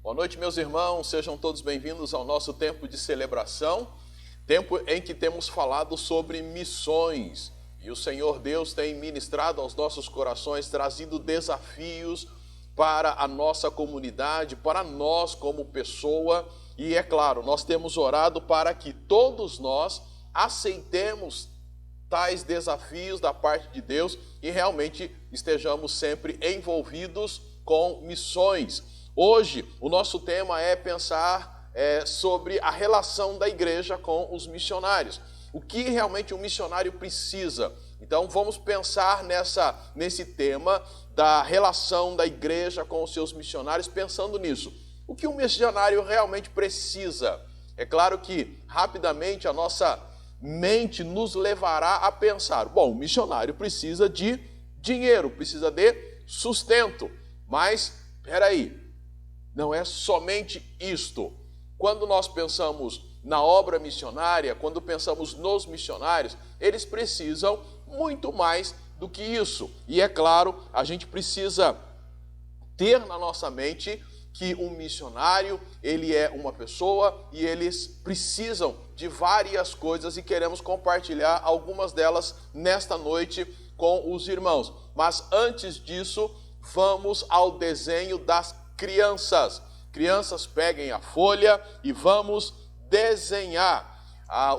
Boa noite, meus irmãos, sejam todos bem-vindos ao nosso tempo de celebração, tempo em que temos falado sobre missões. E o Senhor Deus tem ministrado aos nossos corações, trazido desafios para a nossa comunidade, para nós como pessoa. E é claro, nós temos orado para que todos nós aceitemos tais desafios da parte de Deus e realmente estejamos sempre envolvidos com missões. Hoje, o nosso tema é pensar sobre a relação da igreja com os missionários. O que realmente um missionário precisa? Então, vamos pensar nesse tema da relação da igreja com os seus missionários, pensando nisso. O que um missionário realmente precisa? É claro que, rapidamente, a nossa mente nos levará a pensar, bom, o missionário precisa de dinheiro, precisa de sustento, mas, peraí, não é somente isto. Quando nós pensamos na obra missionária, quando pensamos nos missionários, eles precisam muito mais do que isso. E é claro, a gente precisa ter na nossa mente que um missionário, ele é uma pessoa e eles precisam de várias coisas e queremos compartilhar algumas delas nesta noite com os irmãos. Mas antes disso, vamos ao desenho das crianças. Crianças, peguem a folha e vamos desenhar.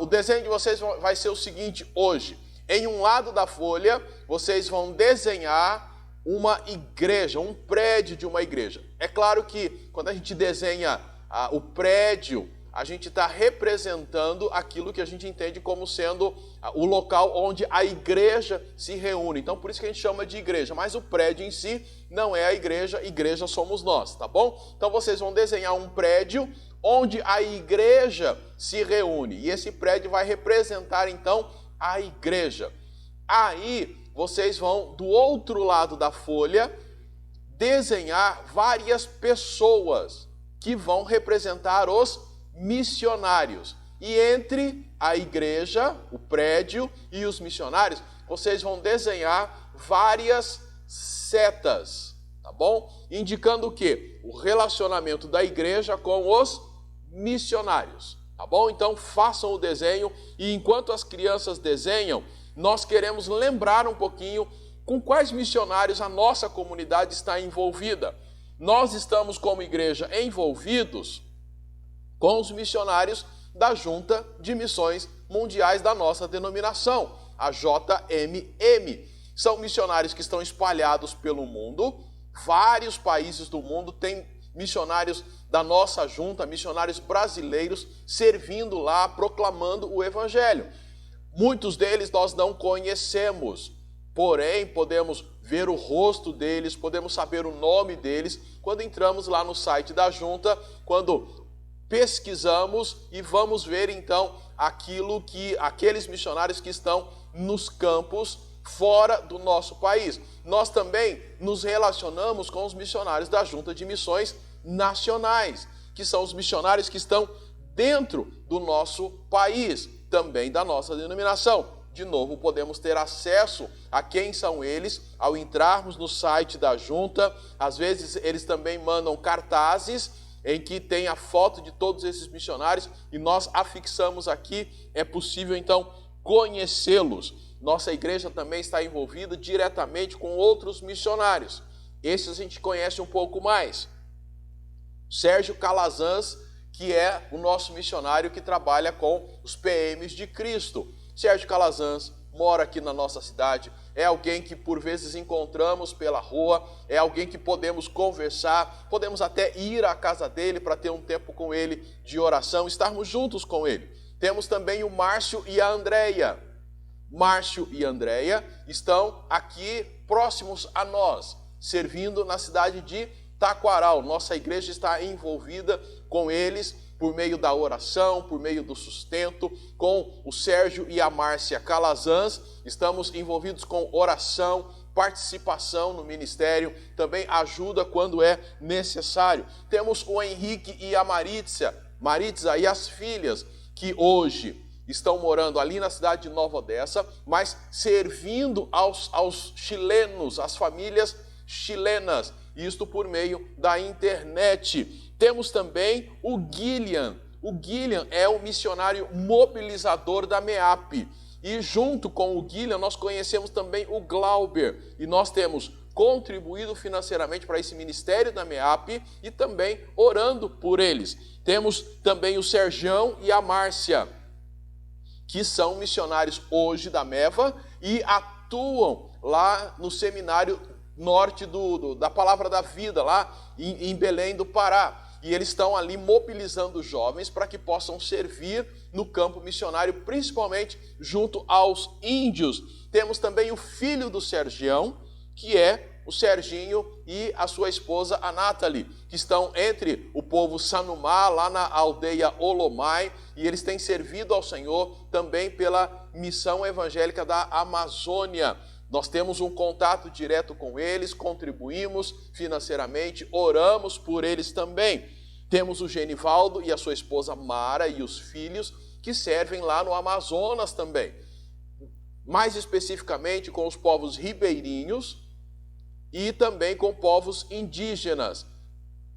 O desenho de vocês vai ser o seguinte hoje. Em um lado da folha, vocês vão desenhar uma igreja, um prédio de uma igreja. É claro que quando a gente desenha o prédio, a gente está representando aquilo que a gente entende como sendo o local onde a igreja se reúne. Então, por isso que a gente chama de igreja. Mas o prédio em si não é a igreja somos nós, tá bom? Então, vocês vão desenhar um prédio onde a igreja se reúne. E esse prédio vai representar, então, a igreja. Aí, vocês vão, do outro lado da folha, desenhar várias pessoas que vão representar os missionários. E entre a igreja, o prédio e os missionários, vocês vão desenhar várias setas, tá bom? Indicando o quê? O relacionamento da igreja com os missionários, tá bom? Então façam o desenho e enquanto as crianças desenham, nós queremos lembrar um pouquinho com quais missionários a nossa comunidade está envolvida. Nós estamos como igreja envolvidos com os missionários da Junta de Missões Mundiais da nossa denominação, a JMM. São missionários que estão espalhados pelo mundo, vários países do mundo têm missionários da nossa junta, missionários brasileiros servindo lá, proclamando o evangelho. Muitos deles nós não conhecemos, porém podemos ver o rosto deles, podemos saber o nome deles quando entramos lá no site da junta, quando pesquisamos e vamos ver então aqueles missionários que estão nos campos fora do nosso país. Nós também nos relacionamos com os missionários da Junta de Missões Nacionais, que são os missionários que estão dentro do nosso país, também da nossa denominação. De novo, podemos ter acesso a quem são eles ao entrarmos no site da Junta. Às vezes eles também mandam cartazes em que tem a foto de todos esses missionários e nós afixamos aqui, é possível então conhecê-los. Nossa igreja também está envolvida diretamente com outros missionários. Esses a gente conhece um pouco mais. Sérgio Calazans, que é o nosso missionário que trabalha com os PMs de Cristo. Sérgio Calazans mora aqui na nossa cidade, é alguém que por vezes encontramos pela rua, é alguém que podemos conversar, podemos até ir à casa dele para ter um tempo com ele de oração, estarmos juntos com ele. Temos também o Márcio e a Andréia. Márcio e Andréia estão aqui próximos a nós, servindo na cidade de Taquaral. Nossa igreja está envolvida com eles por meio da oração, por meio do sustento, com o Sérgio e a Márcia Calazans, estamos envolvidos com oração, participação no ministério, também ajuda quando é necessário. Temos o Henrique e a Maritza e as filhas, que hoje estão morando ali na cidade de Nova Odessa, mas servindo aos chilenos, às famílias chilenas, isto por meio da internet. Temos também o Gillian. O Gillian é o missionário mobilizador da MEAP. E junto com o Gillian nós conhecemos também o Glauber. E nós temos contribuído financeiramente para esse ministério da MEAP e também orando por eles. Temos também o Serjão e a Márcia, que são missionários hoje da MEVA e atuam lá no seminário norte da Palavra da Vida, lá em Belém do Pará. E eles estão ali mobilizando os jovens para que possam servir no campo missionário, principalmente junto aos índios. Temos também o filho do Sergião, que é o Serginho e a sua esposa, a Nathalie, que estão entre o povo Sanumá, lá na aldeia Olomai, e eles têm servido ao Senhor também pela missão evangélica da Amazônia. Nós temos um contato direto com eles, contribuímos financeiramente, oramos por eles também. Temos o Genivaldo e a sua esposa Mara e os filhos, que servem lá no Amazonas também. Mais especificamente com os povos ribeirinhos e também com povos indígenas,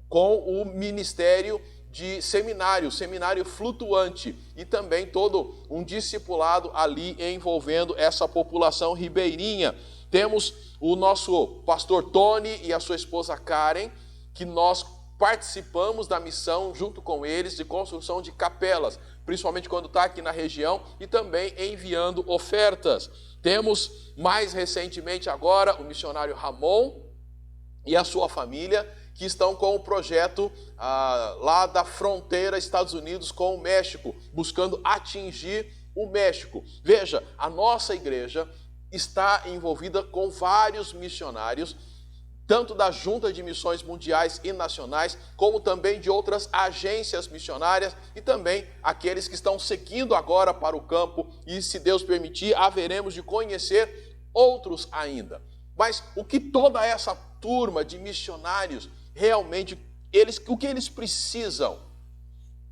com o ministério de seminário flutuante, e também todo um discipulado ali envolvendo essa população ribeirinha. Temos o nosso pastor Tony e a sua esposa Karen, que nós participamos da missão junto com eles de construção de capelas, principalmente quando está aqui na região, e também enviando ofertas. Temos mais recentemente agora o missionário Ramon e a sua família, que estão com o projeto lá da fronteira Estados Unidos com o México, buscando atingir o México. Veja, a nossa igreja está envolvida com vários missionários, tanto da Junta de Missões Mundiais e Nacionais, como também de outras agências missionárias e também aqueles que estão seguindo agora para o campo, e se Deus permitir, haveremos de conhecer outros ainda. Mas o que toda essa turma de missionários realmente, o que eles precisam?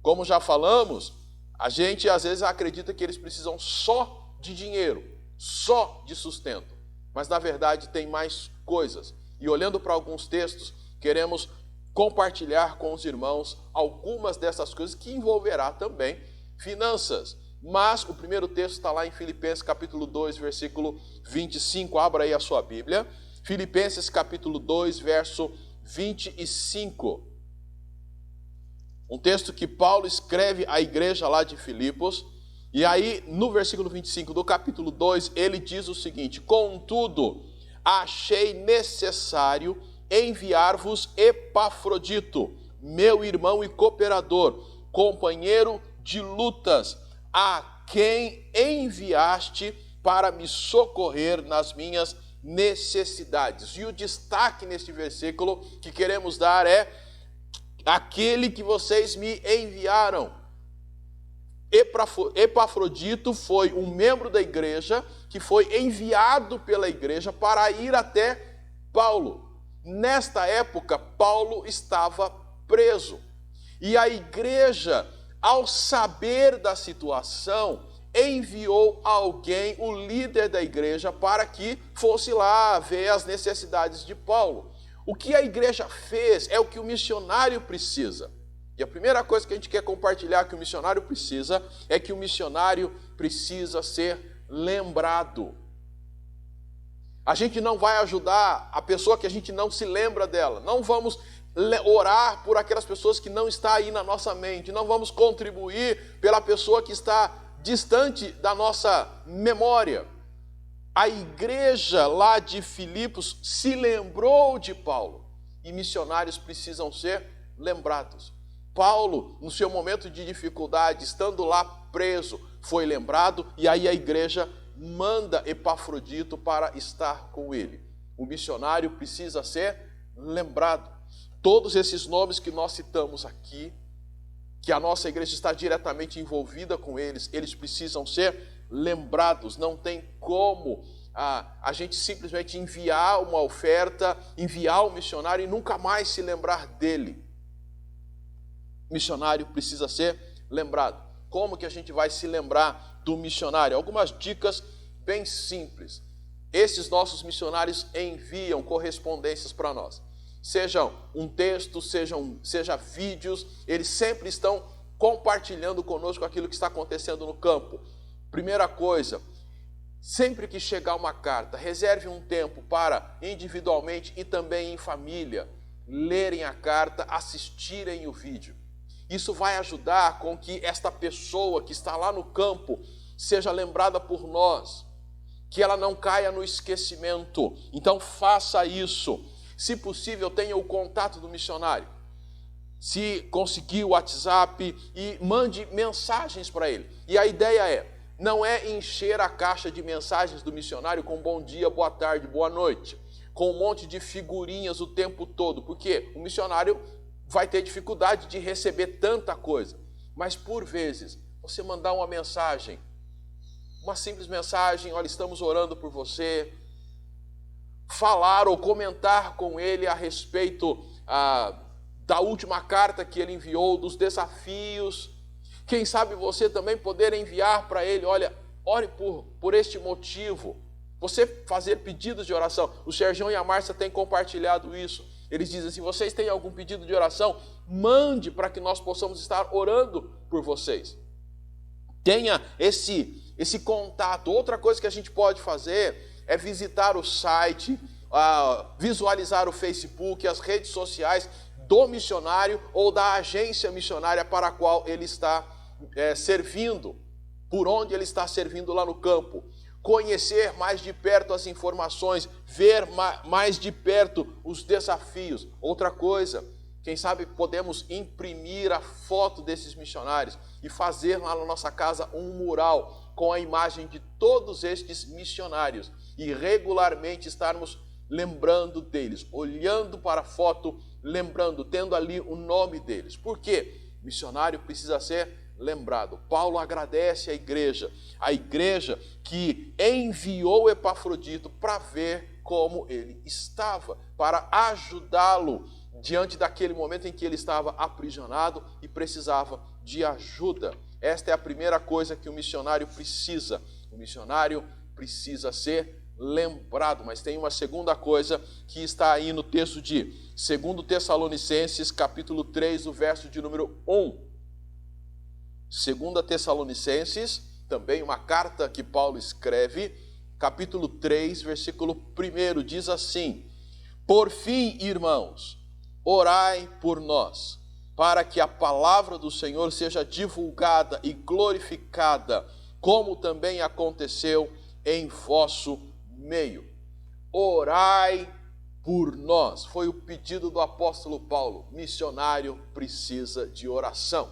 Como já falamos, a gente às vezes acredita que eles precisam só de dinheiro, só de sustento, mas na verdade tem mais coisas. E olhando para alguns textos, queremos compartilhar com os irmãos algumas dessas coisas que envolverá também finanças. Mas o primeiro texto está lá em Filipenses capítulo 2, versículo 25. Abra aí a sua Bíblia. Filipenses capítulo 2, verso 25. Um texto que Paulo escreve à igreja lá de Filipos. E aí, no versículo 25 do capítulo 2, ele diz o seguinte: contudo, achei necessário enviar-vos Epafrodito, meu irmão e cooperador, companheiro de lutas, a quem enviaste para me socorrer nas minhas necessidades. E o destaque neste versículo que queremos dar é aquele que vocês me enviaram. Epafrodito foi um membro da igreja que foi enviado pela igreja para ir até Paulo. Nesta época, Paulo estava preso. E a igreja, ao saber da situação, enviou alguém, o líder da igreja, para que fosse lá ver as necessidades de Paulo. O que a igreja fez é o que o missionário precisa. E a primeira coisa que a gente quer compartilhar que o missionário precisa é que o missionário precisa ser lembrado. A gente não vai ajudar a pessoa que a gente não se lembra dela. Não vamos orar por aquelas pessoas que não estão aí na nossa mente. Não vamos contribuir pela pessoa que está distante da nossa memória. A igreja lá de Filipos se lembrou de Paulo. E missionários precisam ser lembrados. Paulo, no seu momento de dificuldade, estando lá preso, foi lembrado, e aí a igreja manda Epafrodito para estar com ele. O missionário precisa ser lembrado. Todos esses nomes que nós citamos aqui, que a nossa igreja está diretamente envolvida com eles, eles precisam ser lembrados. Não tem como a gente simplesmente enviar uma oferta, enviar um missionário e nunca mais se lembrar dele. Missionário precisa ser lembrado. Como que a gente vai se lembrar do missionário? Algumas dicas bem simples. Esses nossos missionários enviam correspondências para nós. seja um texto, seja vídeos, eles sempre estão compartilhando conosco aquilo que está acontecendo no campo. Primeira coisa, sempre que chegar uma carta, reserve um tempo para, individualmente e também em família, lerem a carta, assistirem o vídeo. Isso vai ajudar com que esta pessoa que está lá no campo seja lembrada por nós, que ela não caia no esquecimento. Então faça isso. Se possível, tenha o contato do missionário. Se conseguir o WhatsApp, e mande mensagens para ele. E a ideia não é encher a caixa de mensagens do missionário com bom dia, boa tarde, boa noite, com um monte de figurinhas o tempo todo, porque o missionário vai ter dificuldade de receber tanta coisa. Mas por vezes, você mandar uma mensagem, uma simples mensagem, olha, estamos orando por você, falar ou comentar com ele a respeito da última carta que ele enviou, dos desafios. Quem sabe você também poder enviar para ele, olha, ore por este motivo. Você fazer pedidos de oração. O Sergião e a Márcia têm compartilhado isso. Eles dizem assim, vocês têm algum pedido de oração? Mande para que nós possamos estar orando por vocês. Tenha esse contato. Outra coisa que a gente pode fazer é visitar o site, visualizar o Facebook, as redes sociais do missionário ou da agência missionária para a qual ele está servindo, por onde ele está servindo lá no campo. Conhecer mais de perto as informações, ver mais de perto os desafios. Outra coisa, quem sabe podemos imprimir a foto desses missionários e fazer lá na nossa casa um mural com a imagem de todos estes missionários e regularmente estarmos lembrando deles, olhando para a foto, lembrando, tendo ali o nome deles. Por quê? Missionário precisa ser lembrado. Paulo agradece a igreja que enviou Epafrodito para ver como ele estava, para ajudá-lo diante daquele momento em que ele estava aprisionado e precisava de ajuda. Esta é a primeira coisa que o missionário precisa. O missionário precisa ser lembrado, mas tem uma segunda coisa que está aí no texto de 2 Tessalonicenses, capítulo 3, o verso de número 1. 2 Tessalonicenses, também uma carta que Paulo escreve, capítulo 3, versículo 1, diz assim: por fim, irmãos, orai por nós, para que a palavra do Senhor seja divulgada e glorificada, como também aconteceu em vosso meio. Orai por nós. Foi o pedido do apóstolo Paulo. Missionário precisa de oração.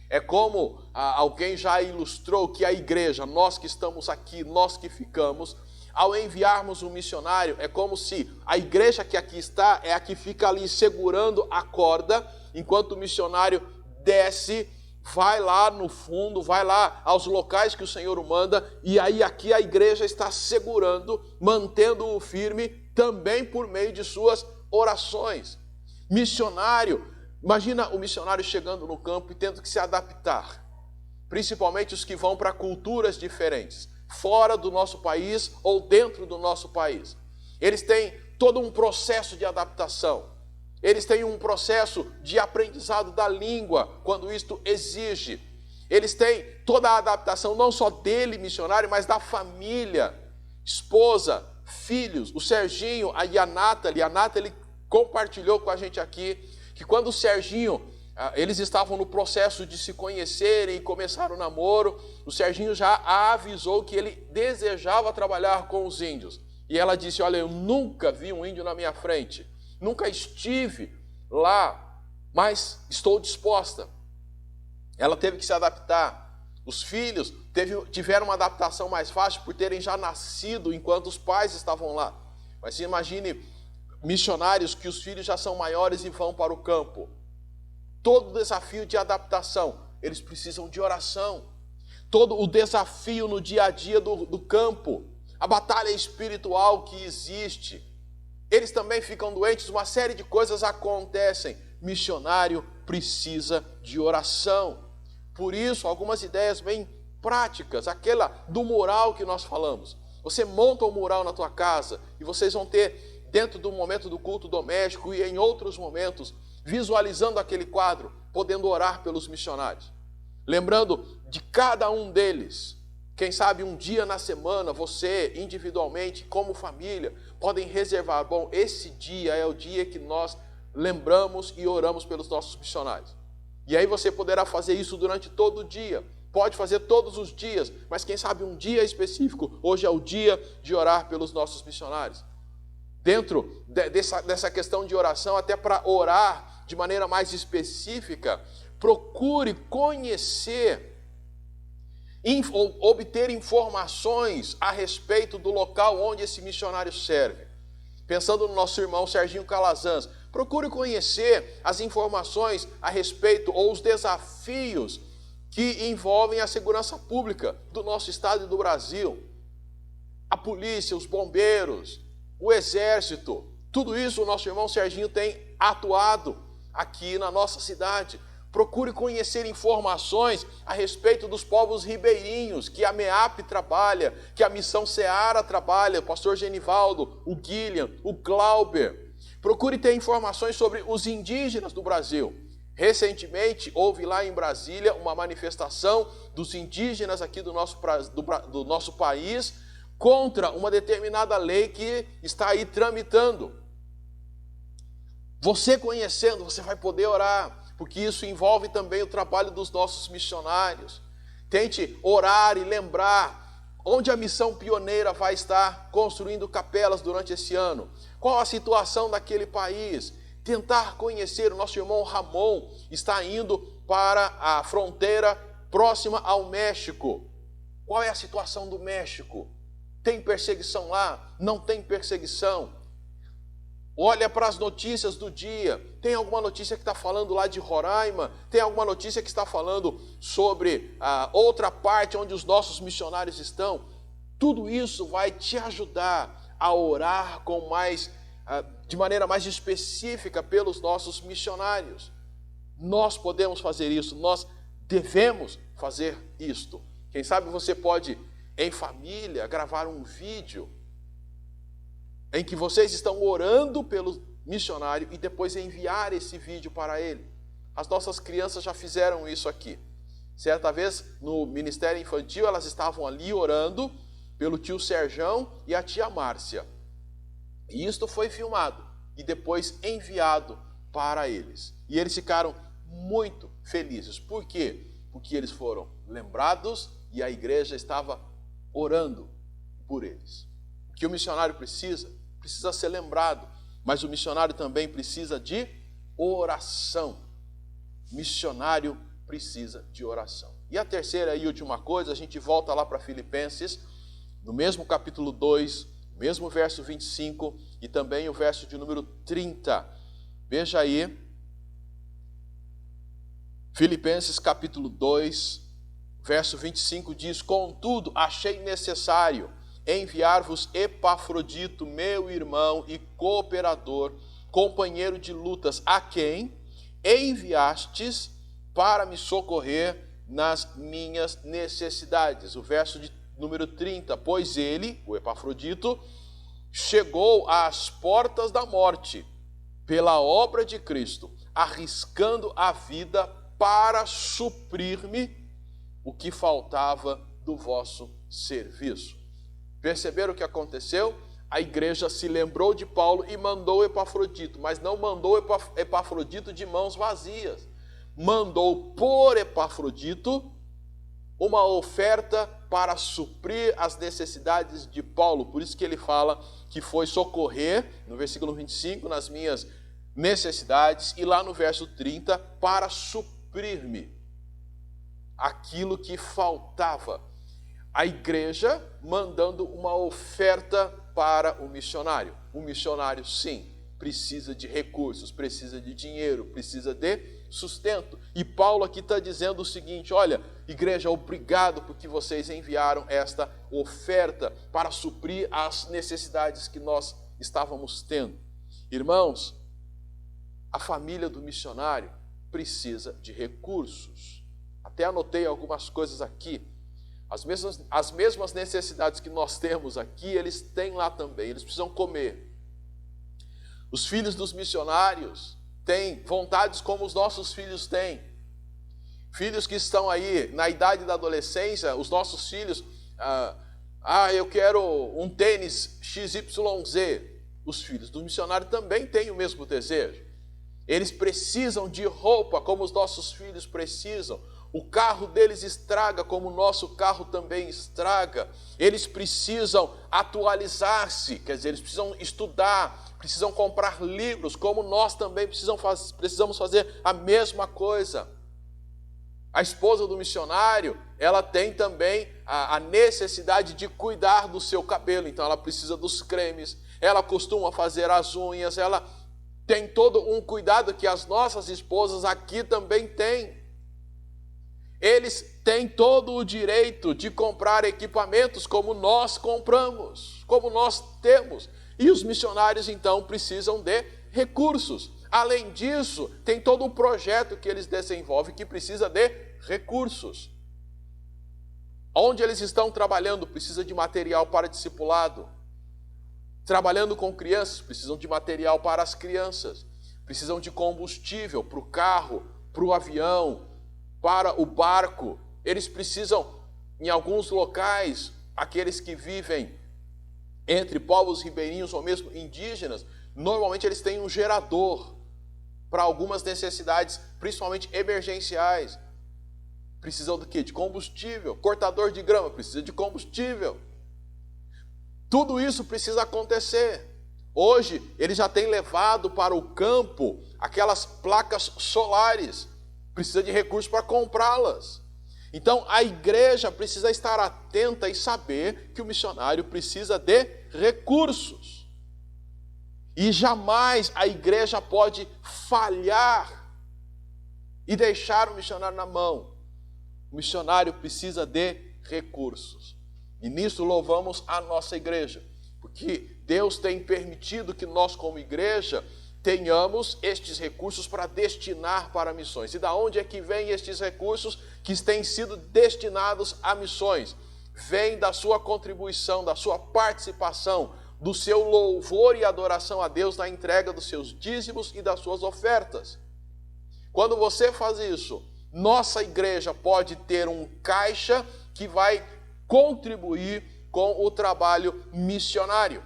É como alguém já ilustrou que a igreja, nós que estamos aqui, nós que ficamos, ao enviarmos um missionário, é como se a igreja que aqui está é a que fica ali segurando a corda, enquanto o missionário desce, vai lá no fundo, vai lá aos locais que o Senhor o manda, e aí aqui a igreja está segurando, mantendo-o firme, também por meio de suas orações. Missionário, imagina o missionário chegando no campo e tendo que se adaptar, principalmente os que vão para culturas diferentes, fora do nosso país ou dentro do nosso país. Eles têm todo um processo de adaptação. Eles têm um processo de aprendizado da língua, quando isto exige. Eles têm toda a adaptação, não só dele, missionário, mas da família, esposa, filhos. O Serginho e a Nathalie compartilhou com a gente aqui, que quando o Serginho, eles estavam no processo de se conhecerem e começaram o namoro, o Serginho já avisou que ele desejava trabalhar com os índios. E ela disse, olha, eu nunca vi um índio na minha frente. Nunca estive lá, mas estou disposta. Ela teve que se adaptar. Os filhos tiveram uma adaptação mais fácil por terem já nascido enquanto os pais estavam lá. Mas imagine missionários que os filhos já são maiores e vão para o campo. Todo o desafio de adaptação, eles precisam de oração. Todo o desafio no dia a dia do campo, a batalha espiritual que existe, eles também ficam doentes, uma série de coisas acontecem. Missionário precisa de oração. Por isso, algumas ideias bem práticas, aquela do mural que nós falamos. Você monta um mural na tua casa e vocês vão ter dentro do momento do culto doméstico e em outros momentos, visualizando aquele quadro, podendo orar pelos missionários. Lembrando de cada um deles. Quem sabe um dia na semana, você individualmente, como família, podem reservar, bom, esse dia é o dia que nós lembramos e oramos pelos nossos missionários. E aí você poderá fazer isso durante todo o dia. Pode fazer todos os dias, mas quem sabe um dia específico, hoje é o dia de orar pelos nossos missionários. Dentro dessa questão de oração, até para orar de maneira mais específica, procure conhecer ou obter informações a respeito do local onde esse missionário serve. Pensando no nosso irmão Serginho Calazans, procure conhecer as informações a respeito ou os desafios que envolvem a segurança pública do nosso estado e do Brasil. A polícia, os bombeiros, o exército, tudo isso o nosso irmão Serginho tem atuado aqui na nossa cidade. Procure conhecer informações a respeito dos povos ribeirinhos, que a MEAP trabalha, que a Missão Seara trabalha, o pastor Genivaldo, o Guilherme, o Glauber. Procure ter informações sobre os indígenas do Brasil. Recentemente, houve lá em Brasília uma manifestação dos indígenas aqui do nosso país contra uma determinada lei que está aí tramitando. Você conhecendo, você vai poder orar, porque isso envolve também o trabalho dos nossos missionários. Tente orar e lembrar onde a Missão Pioneira vai estar construindo capelas durante esse ano. Qual a situação daquele país? Tentar conhecer. O nosso irmão Ramon está indo para a fronteira próxima ao México. Qual é a situação do México? Tem perseguição lá? Não tem perseguição? Olha para as notícias do dia. Tem alguma notícia que está falando lá de Roraima? Tem alguma notícia que está falando sobre a outra parte onde os nossos missionários estão? Tudo isso vai te ajudar a orar de maneira mais específica pelos nossos missionários. Nós podemos fazer isso, nós devemos fazer isto. Quem sabe você pode, em família, gravar um vídeo em que vocês estão orando pelo missionário e depois enviar esse vídeo para ele. As nossas crianças já fizeram isso aqui. Certa vez, no Ministério Infantil, elas estavam ali orando pelo tio Serjão e a tia Márcia. E isto foi filmado e depois enviado para eles. E eles ficaram muito felizes. Por quê? Porque eles foram lembrados e a igreja estava orando por eles. O que o missionário precisa ser lembrado, mas o missionário também precisa de oração. Missionário precisa de oração. E a terceira e última coisa, a gente volta lá para Filipenses, no mesmo capítulo 2, mesmo verso 25 e também o verso de número 30. Veja aí, Filipenses capítulo 2, verso 25 diz: contudo, achei necessário enviar-vos Epafrodito, meu irmão e cooperador, companheiro de lutas, a quem enviastes para me socorrer nas minhas necessidades. O verso de número 30, pois ele, o Epafrodito, chegou às portas da morte pela obra de Cristo, arriscando a vida para suprir-me o que faltava do vosso serviço. Perceberam o que aconteceu? A igreja se lembrou de Paulo e mandou Epafrodito, mas não mandou Epafrodito de mãos vazias. Mandou por Epafrodito uma oferta para suprir as necessidades de Paulo. Por isso que ele fala que foi socorrer, no versículo 25, nas minhas necessidades, e lá no verso 30, para suprir-me aquilo que faltava. A igreja mandando uma oferta para o missionário. O missionário, sim, precisa de recursos, precisa de dinheiro, precisa de sustento. E Paulo aqui está dizendo o seguinte: olha, igreja, obrigado porque vocês enviaram esta oferta para suprir as necessidades que nós estávamos tendo. Irmãos, a família do missionário precisa de recursos. Até anotei algumas coisas aqui. As mesmas necessidades que nós temos aqui, eles têm lá também. Eles precisam comer, Os filhos dos missionários têm vontades como os nossos filhos têm. Filhos que estão aí na idade da adolescência, os nossos filhos, eu quero um tênis XYZ. Os filhos do missionário também têm o mesmo desejo. Eles precisam de roupa como os nossos filhos precisam. O carro deles estraga como o nosso carro também estraga. Eles precisam atualizar-se, quer dizer, eles precisam estudar, precisam comprar livros, como nós também precisamos fazer a mesma coisa. A esposa do missionário, ela tem também a necessidade de cuidar do seu cabelo, então ela precisa dos cremes, ela costuma fazer as unhas, ela tem todo um cuidado que as nossas esposas aqui também têm. Eles têm todo o direito de comprar equipamentos como nós compramos, como nós temos. E os missionários, então, precisam de recursos. Além disso, tem todo um projeto que eles desenvolvem que precisa de recursos. Onde eles estão trabalhando, precisa de material para discipulado. Trabalhando com crianças, precisam de material para as crianças. Precisam de combustível para o carro, para o avião, para o barco. Eles precisam, em alguns locais, aqueles que vivem entre povos ribeirinhos ou mesmo indígenas, normalmente eles têm um gerador para algumas necessidades, principalmente emergenciais. Precisam do quê? De combustível. Cortador de grama precisa de combustível. Tudo isso precisa acontecer. Hoje, eles já têm levado para o campo aquelas placas solares. Precisa de recursos para comprá-las. Então, a igreja precisa estar atenta e saber que o missionário precisa de recursos. E jamais a igreja pode falhar e deixar o missionário na mão. O missionário precisa de recursos. E nisso louvamos a nossa igreja, porque Deus tem permitido que nós, como igreja, tenhamos estes recursos para destinar para missões. E da onde é que vêm estes recursos que têm sido destinados a missões? Vem da sua contribuição, da sua participação, do seu louvor e adoração a Deus na entrega dos seus dízimos e das suas ofertas. Quando você faz isso, nossa igreja pode ter um caixa que vai contribuir com o trabalho missionário.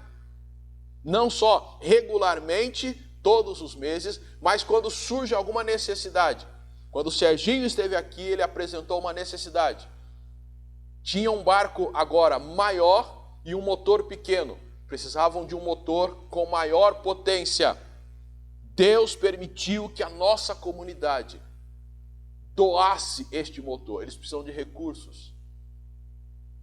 Não só regularmente, todos os meses, mas quando surge alguma necessidade. Quando o Serginho esteve aqui, ele apresentou uma necessidade. Tinha um barco agora maior e um motor pequeno. Precisavam de um motor com maior potência. Deus permitiu que a nossa comunidade doasse este motor. Eles precisam de recursos.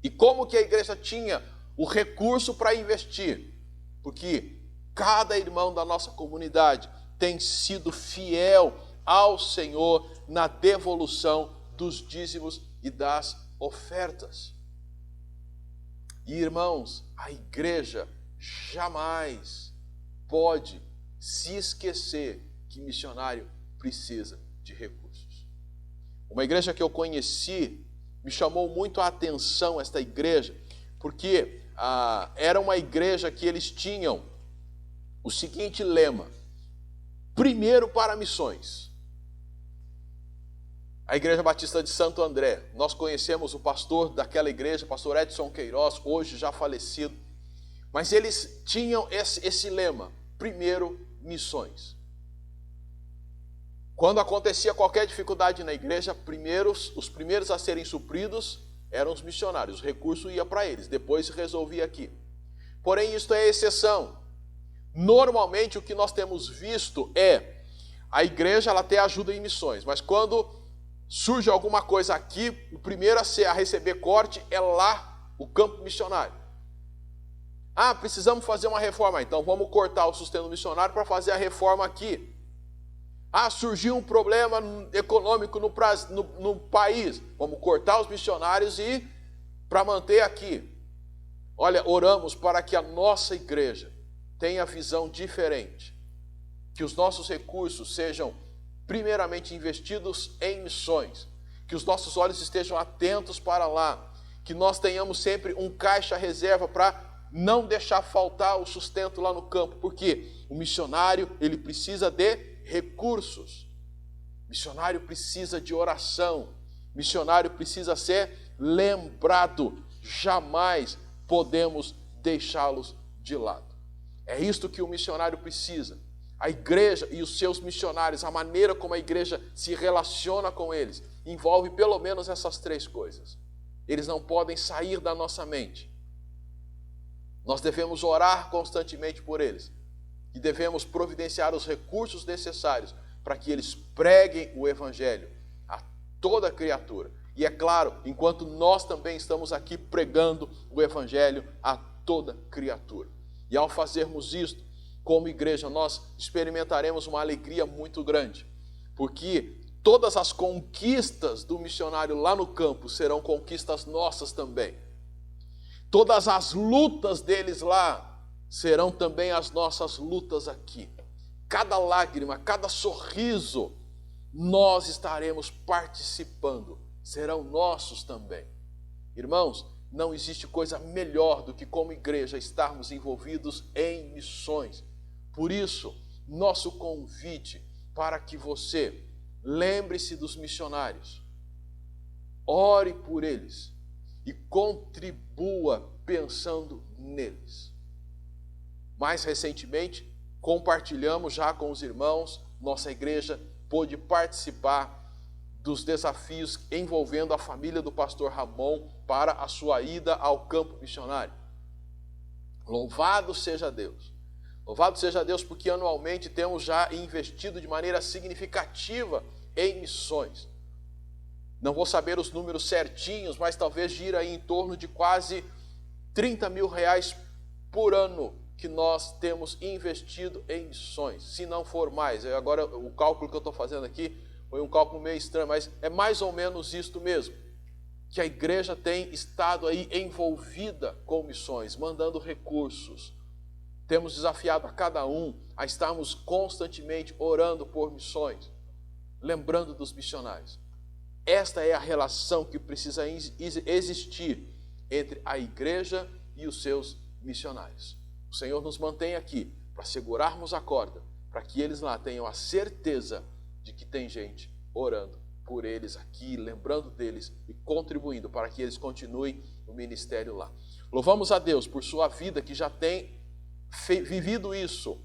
E como que a igreja tinha o recurso para investir? Porque cada irmão da nossa comunidade tem sido fiel ao Senhor na devolução dos dízimos e das ofertas. E irmãos, a igreja jamais pode se esquecer que missionário precisa de recursos. Uma igreja que eu conheci, me chamou muito a atenção esta igreja, porque era uma igreja que eles tinham o seguinte lema: primeiro para missões. A Igreja Batista de Santo André, nós conhecemos o pastor daquela igreja, pastor Edson Queiroz, hoje já falecido, mas eles tinham esse lema: primeiro missões. Quando acontecia qualquer dificuldade na igreja, os primeiros a serem supridos eram os missionários, o recurso ia para eles, depois se resolvia aqui. Porém, isto é exceção. Normalmente, o que nós temos visto é a igreja ela tem ajuda em missões, mas quando surge alguma coisa aqui, o primeiro a receber corte é lá, o campo missionário. Precisamos fazer uma reforma, então vamos cortar o sustento missionário para fazer a reforma aqui. Surgiu um problema econômico no país, vamos cortar os missionários e para manter aqui. Olha, oramos para que a nossa igreja tenha visão diferente, que os nossos recursos sejam primeiramente investidos em missões, que os nossos olhos estejam atentos para lá, que nós tenhamos sempre um caixa reserva para não deixar faltar o sustento lá no campo, porque o missionário, ele precisa de recursos. O missionário precisa de oração. O missionário precisa ser lembrado. Jamais podemos deixá-los de lado. É isto que o missionário precisa. A igreja e os seus missionários, a maneira como a igreja se relaciona com eles, envolve pelo menos essas três coisas. Eles não podem sair da nossa mente. Nós devemos orar constantemente por eles e devemos providenciar os recursos necessários para que eles preguem o evangelho a toda criatura. E é claro, enquanto nós também estamos aqui pregando o evangelho a toda criatura. E ao fazermos isto, como igreja, nós experimentaremos uma alegria muito grande, porque todas as conquistas do missionário lá no campo serão conquistas nossas também. Todas as lutas deles lá serão também as nossas lutas aqui. Cada lágrima, cada sorriso, nós estaremos participando, serão nossos também. Irmãos, não existe coisa melhor do que como igreja estarmos envolvidos em missões. Por isso, nosso convite para que você lembre-se dos missionários, ore por eles e contribua pensando neles. Mais recentemente, compartilhamos já com os irmãos, nossa igreja pôde participar dos desafios envolvendo a família do pastor Ramon para a sua ida ao campo missionário. Louvado seja Deus! Louvado seja Deus, porque anualmente temos já investido de maneira significativa em missões. Não vou saber os números certinhos, mas talvez gira aí em torno de quase 30 mil reais por ano que nós temos investido em missões, se não for mais. Agora, o cálculo que eu estou fazendo aqui foi um cálculo meio estranho, mas é mais ou menos isto mesmo, que a igreja tem estado aí envolvida com missões, mandando recursos. Temos desafiado a cada um a estarmos constantemente orando por missões, lembrando dos missionários. Esta é a relação que precisa existir entre a igreja e os seus missionários. O Senhor nos mantém aqui para segurarmos a corda, para que eles lá tenham a certeza de que tem gente orando por eles aqui, lembrando deles e contribuindo para que eles continuem no ministério lá. Louvamos a Deus por sua vida que já tem vivido isso.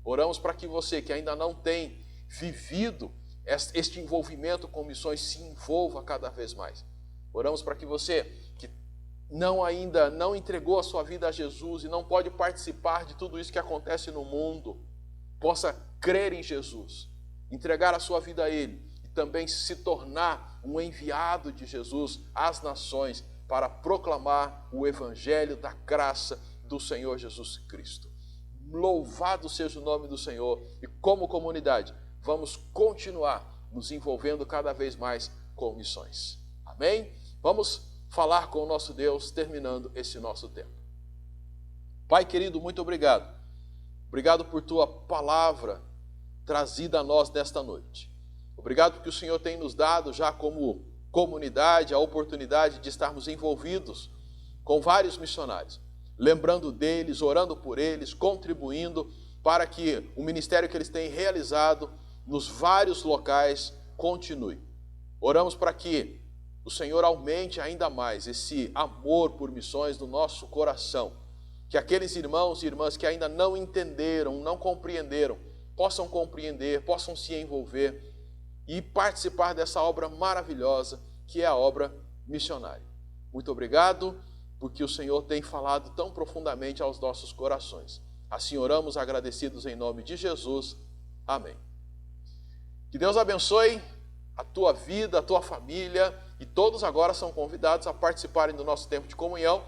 Oramos para que você que ainda não tem vivido este envolvimento com missões se envolva cada vez mais. Oramos para que você que ainda não entregou a sua vida a Jesus e não pode participar de tudo isso que acontece no mundo, possa crer em Jesus, entregar a sua vida a Ele e também se tornar um enviado de Jesus às nações para proclamar o evangelho da graça do Senhor Jesus Cristo. Louvado seja o nome do Senhor e como comunidade vamos continuar nos envolvendo cada vez mais com missões. Amém? Vamos falar com o nosso Deus terminando esse nosso tempo. Pai querido, muito obrigado. Obrigado por tua palavra trazida a nós nesta noite. Obrigado porque o Senhor tem nos dado já como comunidade a oportunidade de estarmos envolvidos com vários missionários, lembrando deles, orando por eles, contribuindo para que o ministério que eles têm realizado nos vários locais continue. Oramos para que o Senhor aumente ainda mais esse amor por missões no nosso coração, que aqueles irmãos e irmãs que ainda não entenderam, não compreenderam, possam compreender, possam se envolver e participar dessa obra maravilhosa que é a obra missionária. Muito obrigado, porque o Senhor tem falado tão profundamente aos nossos corações. Assim oramos agradecidos em nome de Jesus. Amém. Que Deus abençoe a tua vida, a tua família, e todos agora são convidados a participarem do nosso tempo de comunhão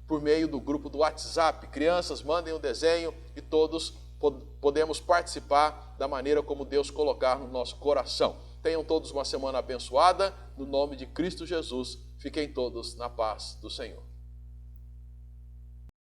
por meio do grupo do WhatsApp. Crianças, mandem o desenho e todos podemos participar da maneira como Deus colocar no nosso coração. Tenham todos uma semana abençoada, no nome de Cristo Jesus. Fiquem todos na paz do Senhor.